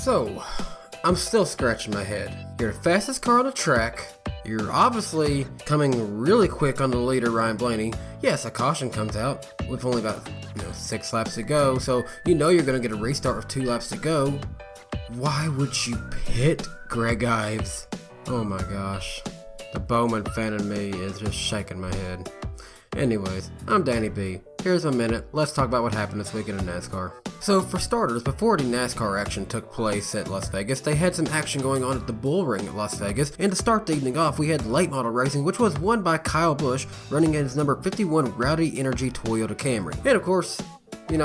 So, I'm still scratching my head. You're the fastest car on the track. You're obviously coming really quick on the leader, Ryan Blaney. Yes, a caution comes out with only about 6 laps to go, so you know you're going to get a restart with 2 laps to go. Why would you pit Greg Ives? Oh my gosh. The Bowman fan in me is just shaking my head. Anyways, I'm Danny B. Here's a minute. Let's talk about what happened this weekend in NASCAR. So for starters, before the NASCAR action took place at Las Vegas, they had some action going on at the Bull Ring at Las Vegas, and to start the evening off, we had late model racing, which was won by Kyle Busch, running in his number 51 Rowdy Energy Toyota Camry. And of course, a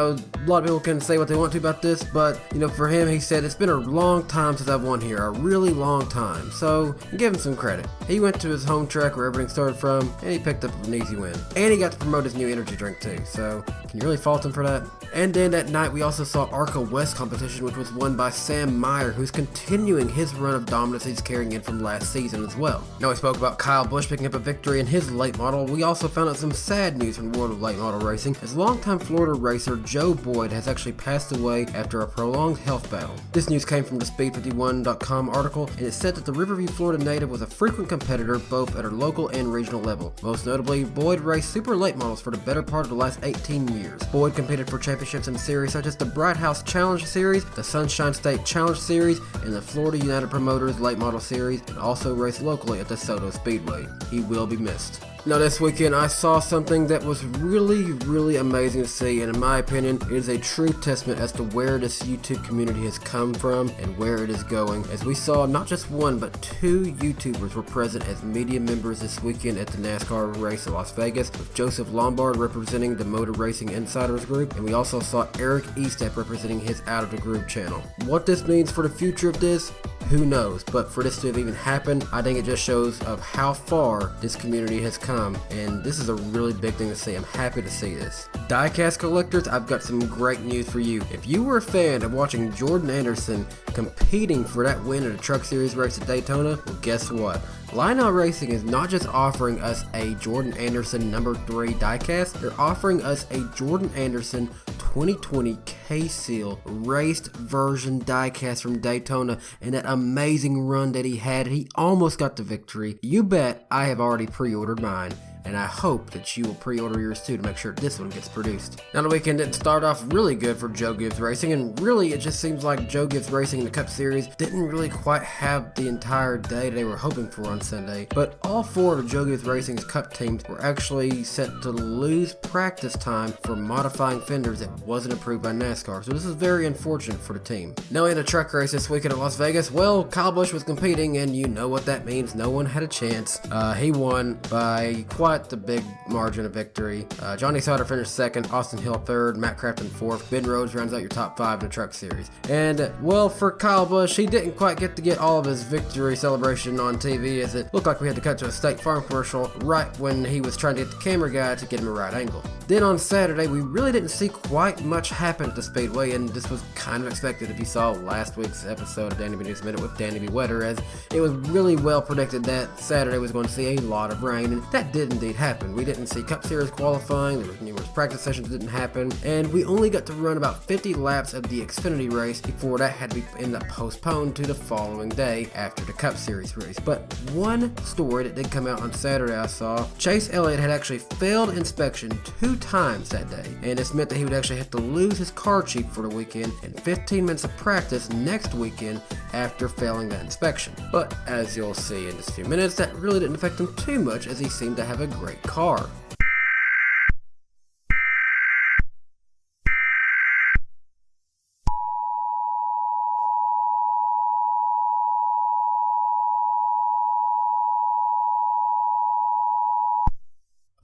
lot of people can say what they want to about this, but, for him, he said, it's been a long time since I've won here, a really long time, so give him some credit. He went to his home track where everything started from, and he picked up an easy win. And he got to promote his new energy drink too, so can you really fault him for that? And then that night, we also saw ARCA West competition, which was won by Sam Meyer, who's continuing his run of dominance he's carrying in from last season as well. Now, we spoke about Kyle Busch picking up a victory in his late model. We also found out some sad news from the world of late model racing, as longtime Florida racer Joe Boyd has actually passed away after a prolonged health battle. This news came from the Speed51.com article, and it said that the Riverview, Florida native was a frequent competitor both at a local and regional level. Most notably, Boyd raced super late models for the better part of the last 18 years. Boyd competed for championships in series such as the Bright House Challenge Series, the Sunshine State Challenge Series, and the Florida United Promoters Late Model Series, and also raced locally at the Soto Speedway. He will be missed. Now this weekend I saw something that was really amazing to see, and in my opinion it is a true testament as to where this YouTube community has come from and where it is going, as we saw not just one but 2 YouTubers were present as media members this weekend at the NASCAR race at Las Vegas, with Joseph Lombard representing the Motor Racing Insiders group, and we also saw Eric Estep representing his Out of the Groove channel. What this means for the future of this, who knows, but for this to have even happened, I think it just shows of how far this community has come, and this is a really big thing to see. I'm happy to see this. Diecast collectors, I've got some great news for you. If you were a fan of watching Jordan Anderson competing for that win at a Truck Series race at Daytona, well guess what? Lionel Racing is not just offering us a Jordan Anderson number 3 diecast, they're offering us a Jordan Anderson 2020 K-Seal raced version diecast from Daytona, and that amazing run that he had. He almost got the victory. You bet I have already pre-ordered mine, and I hope that you will pre-order yours too to make sure this one gets produced. Now the weekend didn't start off really good for Joe Gibbs Racing, and really it just seems like Joe Gibbs Racing in the Cup Series didn't really quite have the entire day they were hoping for on Sunday, but all 4 of Joe Gibbs Racing's Cup teams were actually set to lose practice time for modifying fenders that wasn't approved by NASCAR, so this is very unfortunate for the team. Now in a truck race this weekend at Las Vegas, well, Kyle Busch was competing, and you know what that means, no one had a chance. He won by quite the big margin of victory. Johnny Sauter finished 2nd, Austin Hill 3rd, Matt Crafton 4th, Ben Rhodes rounds out your top 5 in the Truck Series. And, well, for Kyle Busch, he didn't quite get to get all of his victory celebration on TV, as it looked like we had to cut to a State Farm commercial right when he was trying to get the camera guy to get him a right angle. Then on Saturday, we really didn't see quite much happen at the Speedway, and this was kind of expected if you saw last week's episode of Danny B News Minute with Danny B Weather, as it was really well predicted that Saturday was going to see a lot of rain, and that did indeed happen. We didn't see Cup Series qualifying, there was numerous practice sessions that didn't happen, and we only got to run about 50 laps of the Xfinity race before that had to end up postponed to the following day after the Cup Series race. But one story that did come out on Saturday I saw, Chase Elliott had actually failed inspection 2 times that day, and this meant that he would actually have to lose his car chief for the weekend and 15 minutes of practice next weekend after failing that inspection. But as you'll see in just a few minutes, that really didn't affect him too much, as he seemed to have a great car.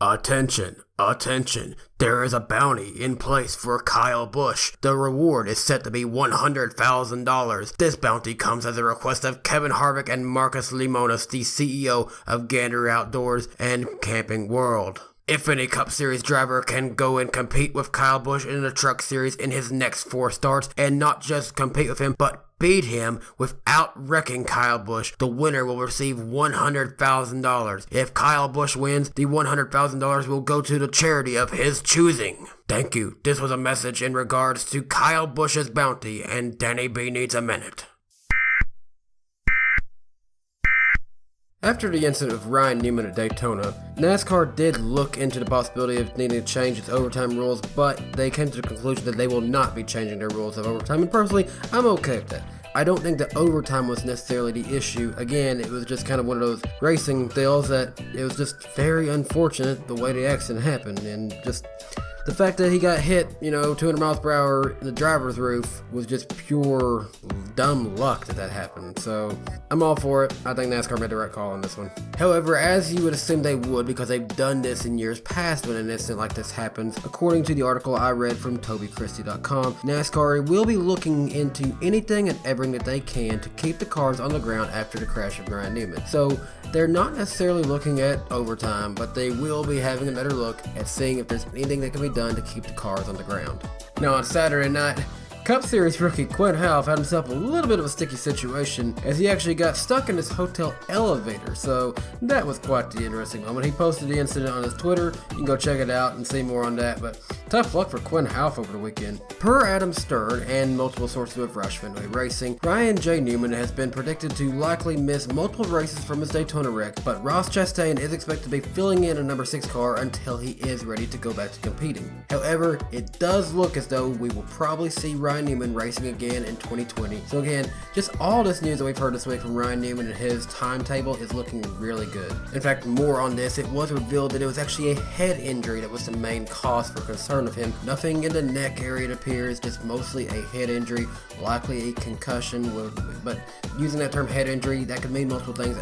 Attention, attention, there is a bounty in place for Kyle Busch. The reward is set to be $100,000. This bounty comes as a request of Kevin Harvick and Marcus Lemonis, the CEO of Gander Outdoors and Camping World. If any Cup Series driver can go and compete with Kyle Busch in the Truck Series in his next 4 starts, and not just compete with him, but beat him without wrecking Kyle Busch, the winner will receive $100,000. If Kyle Busch wins, the $100,000 will go to the charity of his choosing. Thank you. This was a message in regards to Kyle Busch's bounty, and Danny B needs a minute. After the incident with Ryan Newman at Daytona, NASCAR did look into the possibility of needing to change its overtime rules, but they came to the conclusion that they will not be changing their rules of overtime, and personally, I'm okay with that. I don't think that overtime was necessarily the issue. Again, it was just kind of one of those racing deals that it was just very unfortunate the way the accident happened, and just the fact that he got hit, 200 miles per hour in the driver's roof was just pure dumb luck that happened. So I'm all for it. I think NASCAR made the right call on this one. However, as you would assume they would, because they've done this in years past when an incident like this happens, according to the article I read from TobyChristie.com, NASCAR will be looking into anything and everything that they can to keep the cars on the ground after the crash of Ryan Newman. So they're not necessarily looking at overtime, but they will be having another look at seeing if there's anything that can be done to keep the cars on the ground. Now on Saturday night, Cup Series rookie Quinn Houff had himself a little bit of a sticky situation as he actually got stuck in his hotel elevator, so that was quite the interesting moment. He posted the incident on his Twitter. You can go check it out and see more on that, but tough luck for Quinn Houff over the weekend. Per Adam Stern and multiple sources with Roush Fenway Racing, Ryan J. Newman has been predicted to likely miss multiple races from his Daytona wreck, but Ross Chastain is expected to be filling in a number 6 car until he is ready to go back to competing. However, it does look as though we will probably see Ryan Newman racing again in 2020. So again, just all this news that we've heard this week from Ryan Newman and his timetable is looking really good. In fact, more on this, it was revealed that it was actually a head injury that was the main cause for concern of him. Nothing in the neck area, it appears, just mostly a head injury, likely a concussion, but using that term head injury, that could mean multiple things.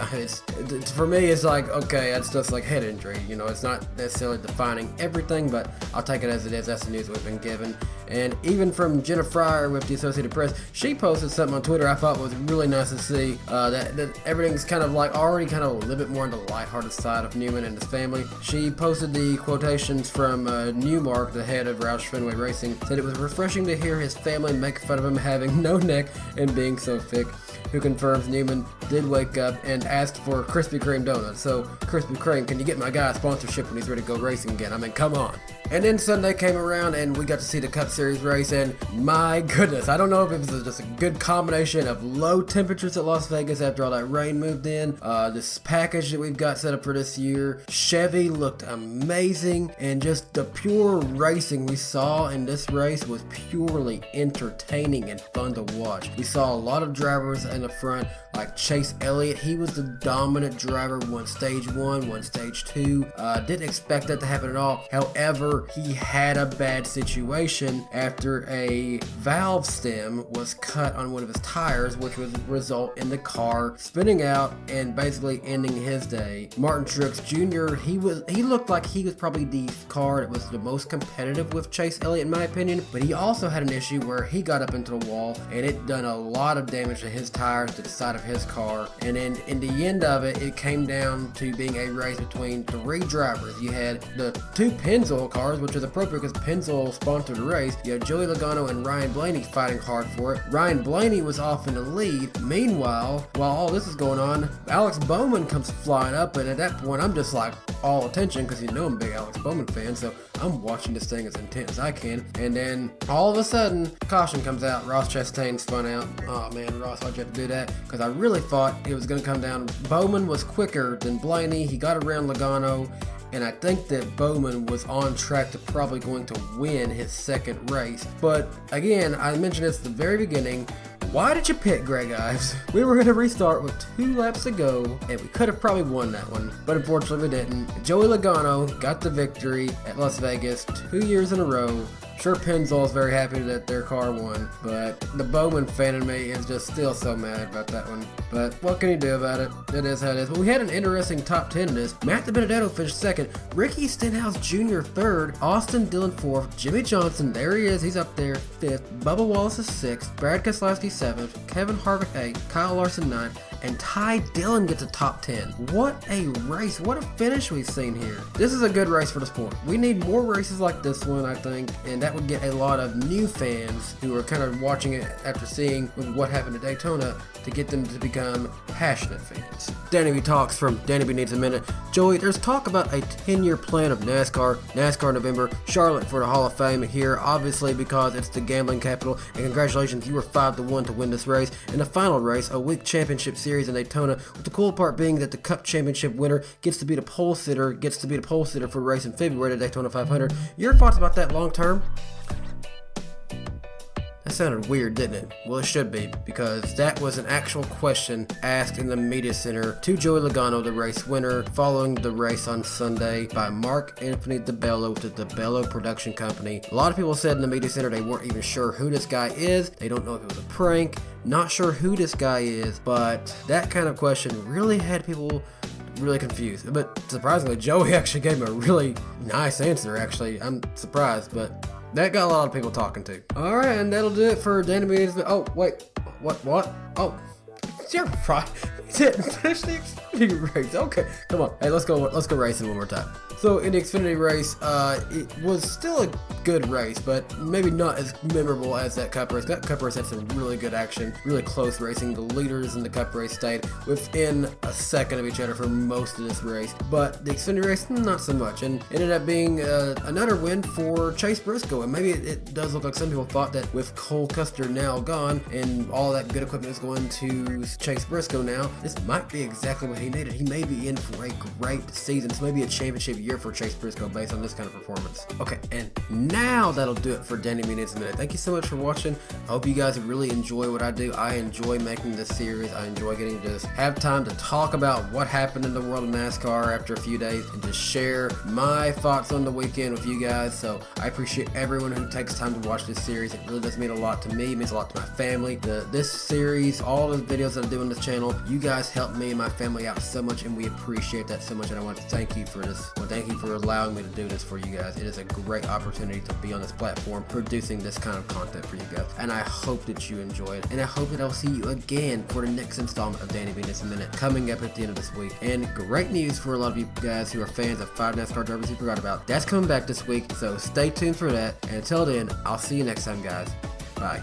For me, it's like, okay, it's just like head injury, it's not necessarily defining everything, but I'll take it as it is. That's the news we've been given. And even from Jenna Fryer with the Associated Press, she posted something on Twitter I thought was really nice to see, that everything's kind of like already kind of a little bit more on the lighthearted side of Newman and his family. She posted the quotations from Newmark, the head of Roush Fenway Racing, said it was refreshing to hear his family make fun of him having no neck and being so thick, who confirms Newman did wake up and asked for Krispy Kreme donuts. So, Krispy Kreme, can you get my guy a sponsorship when he's ready to go racing again? I mean, come on. And then Sunday came around and we got to see the Cup Series race, and my goodness, I don't know if it was just a good combination of low temperatures at Las Vegas after all that rain moved in, this package that we've got set up for this year. Chevy looked amazing, and just the pure racing we saw in this race was purely entertaining and fun to watch. We saw a lot of drivers in the front, like Chase Elliott. He was the dominant driver, won stage 1, won stage 2. Didn't expect that to happen at all. However, he had a bad situation after a valve stem was cut on one of his tires, which would result in the car spinning out and basically ending his day. Martin Truex Jr., he looked like he was probably the car that was the most competitive with Chase Elliott in my opinion, but he also had an issue where he got up into the wall and it done a lot of damage to his tires, to the side of his car, and then in the end of it, it came down to being a race between 3 drivers. You had the 2 Pennzoil cars, which is appropriate because Pennzoil sponsored the race. You had Joey Logano and Ryan Blaney fighting hard for it. Ryan Blaney was off in the lead. Meanwhile, while all this is going on, Alex Bowman comes flying up, and at that point, I'm just like all attention because I'm a big Alex Bowman fan, so I'm watching this thing as intent as I can. And then all of a sudden, caution comes out. Ross Chastain spun out. Oh man, Ross, why'd you have to do that? Because I really thought it was going to come down. Bowman was quicker than Blaney. He got around Logano, and I think that Bowman was on track to probably going to win his second race. But again, I mentioned this at the very beginning. Why did you pit Greg Ives? We were going to restart with 2 laps to go, and we could have probably won that one, but unfortunately we didn't. Joey Logano got the victory at Las Vegas 2 years in a row. Sure, Pennzoil is very happy that their car won, but the Bowman fan in me is just still so mad about that one. But what can you do about it? It is how it is. But we had an interesting top 10 in this. Matt DiBenedetto finished 2nd, Ricky Stenhouse Jr. 3rd, Austin Dillon 4th, Jimmy Johnson, there he is, he's up there, 5th, Bubba Wallace is 6th, Brad Keselowski 7th, Kevin Harvick 8th, Kyle Larson 9th, and Ty Dillon gets a top 10. What a race. What a finish we've seen here. This is a good race for the sport. We need more races like this one, I think, and that would get a lot of new fans who are kind of watching it after seeing what happened at Daytona to get them to become passionate fans. Danny B Talks from Danny B Needs a Minute. Joey, there's talk about a 10-year plan of NASCAR November, Charlotte for the Hall of Fame here, obviously because it's the gambling capital, and congratulations, you were 5-1 to win this race. In the final race, a week championship series in Daytona, with the cool part being that the Cup Championship winner gets to be the pole sitter for the race in February at Daytona 500. Your thoughts about that long term? That sounded weird, didn't it? Well, it should be, because that was an actual question asked in the media center to Joey Logano, the race winner, following the race on Sunday by Mark Anthony DeBello with the DeBello production company. A lot of people said in the media center they weren't even sure who this guy is. They don't know if it was a prank. Not sure who this guy is, but that kind of question really had people really confused. But surprisingly, Joey actually gave him a really nice answer, actually. I'm surprised, but that got a lot of people talking to. Alright, and that'll do it for Danny B. Oh, wait. What? Oh. You're right. He didn't finish the Xfinity race. Okay, come on. Hey, let's go racing one more time. So in the Xfinity race, it was still a good race, but maybe not as memorable as that Cup race. That Cup race had some really good action, really close racing. The leaders in the Cup race stayed within a second of each other for most of this race, but the Xfinity race, not so much, and it ended up being another win for Chase Briscoe. And maybe it does look like some people thought that with Cole Custer now gone and all that good equipment is going to Chase Briscoe now, this might be exactly what he needed. He may be in for a great season. So maybe a championship year for Chase Briscoe based on this kind of performance. Okay, and now that'll do it for Danny B Needs a Minute. Thank you so much for watching. I hope you guys really enjoy what I do. I enjoy making this series. I enjoy getting to just have time to talk about what happened in the world of NASCAR after a few days and just share my thoughts on the weekend with you guys. So I appreciate everyone who takes time to watch this series. It really does mean a lot to me. It means a lot to my family. This series, all the videos that I do on this channel, you guys help me and my family out so much, and we appreciate that so much, and I want to thank you for this. Well, thank you for allowing me to do this for you guys. It is a great opportunity to be on this platform producing this kind of content for you guys, and I hope that you enjoy it, and I hope that I'll see you again for the next installment of Danny B Needs a Minute coming up at the end of this week. And great news for a lot of you guys who are fans of 5 NASCAR drivers you forgot about. That's coming back this week, so stay tuned for that, and until then, I'll see you next time, guys. Bye.